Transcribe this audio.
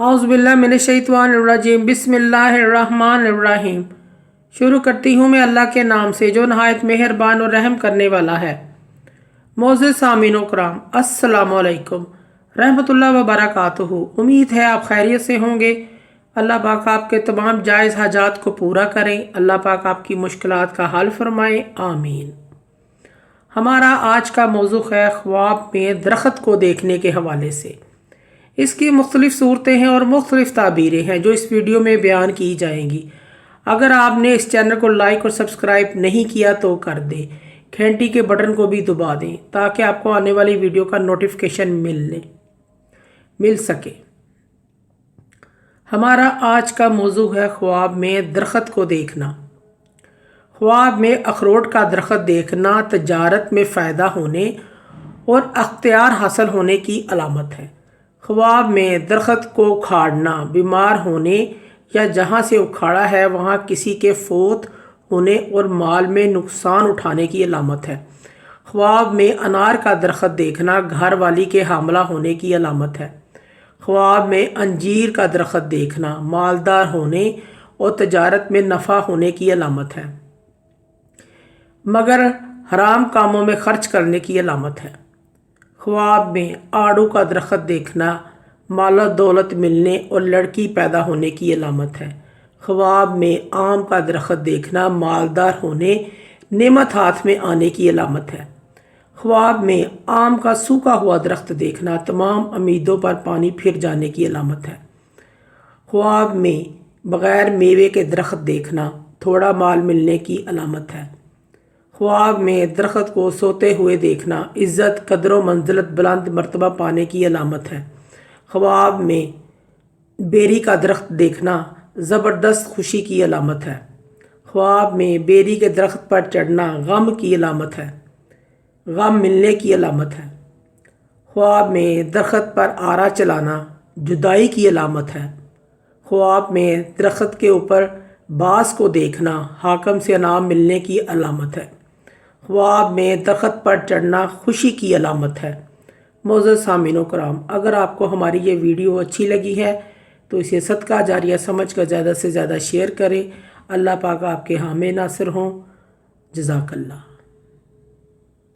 औज़ुबिल्लाहि मिनश्शैतानिर्रजीम बिस्मिल्लाहिर्रहमानिर्रहीम। शुरू करती हूँ मैं अल्लाह के नाम से जो नहायत मेहरबान और रहम करने वाला है। मोअज़्ज़िज़ सामीनो कराम, अस्सलामु अलैकुम रहमतुल्लाहि व बरकातुहू। उम्मीद है आप खैरियत से होंगे। अल्लाह पाक आपके तमाम जायज़ हाजात को पूरा करें। अल्लाह पाक आपकी मुश्किलात का हल फरमाएँ, आमीन। हमारा आज का मौज़ू है ख्वाब में दरख्त को देखने के हवाले से। इसकी मुख्तलिफ़ सूरतें हैं और मुख्तलिफ़ ताबीरें हैं जो इस वीडियो में बयान की जाएंगी। अगर आपने इस चैनल को लाइक और सब्सक्राइब नहीं किया तो कर दें, घंटी के बटन को भी दबा दें ताकि आपको आने वाली वीडियो का नोटिफिकेशन मिल सके। हमारा आज का मौज़ू है ख्वाब में दरख्त को देखना। ख्वाब में अखरोट का दरख्त देखना तजारत में फ़ायदा होने और अख्तियार हासिल होने की अलामत है। ख्वाब में दरख्त को उखाड़ना बीमार होने या जहाँ से उखाड़ा है वहाँ किसी के फौत होने और माल में नुकसान उठाने की अलामत है। ख्वाब में अनार का दरख्त देखना घर वाली के हामला होने की अलामत है। ख्वाब में अंजीर का दरख्त देखना मालदार होने और तजारत में नफ़ा होने की अलामत है, मगर हराम कामों में खर्च करने की अलामत है। ख्वाब में आड़ू का दरख्त देखना माल दौलत मिलने और लड़की पैदा होने की अलामत है। ख्वाब में आम का दरख्त देखना मालदार होने नेमत हाथ में आने की अलामत है। ख्वाब में आम का सूखा हुआ दरख्त देखना तमाम उम्मीदों पर पानी फिर जाने की अलामत है। ख्वाब में बग़ैर मेवे के दरख्त देखना थोड़ा माल मिलने की अलामत है। ख्वाब में दरख्त को सोते हुए देखना इज़्ज़त कदर व मंजिलत बुलंद मर्तबा पाने की अलामत है। ख्वाब में बेरी का दरख्त देखना ज़बरदस्त खुशी की अलामत है। ख्वाब में बेरी के दरख्त पर चढ़ना गम की अलामत है, गम मिलने की अलामत है। ख्वाब में दरख्त पर आरा चलाना जुदाई की अलामत है। ख्वाब में दरख्त के ऊपर बास को देखना हाकम से इनाम मिलने की अलामत है। ख्वाब में दरख्त पर चढ़ना खुशी की अलामत है। मोअज़्ज़िज़ सामीनो कराम, अगर आपको हमारी ये वीडियो अच्छी लगी है तो इसे सदका जारिया समझ कर ज़्यादा से ज़्यादा शेयर करें। अल्लाह पाक आपके हामी नासिर हों। जज़ाकल्लाह।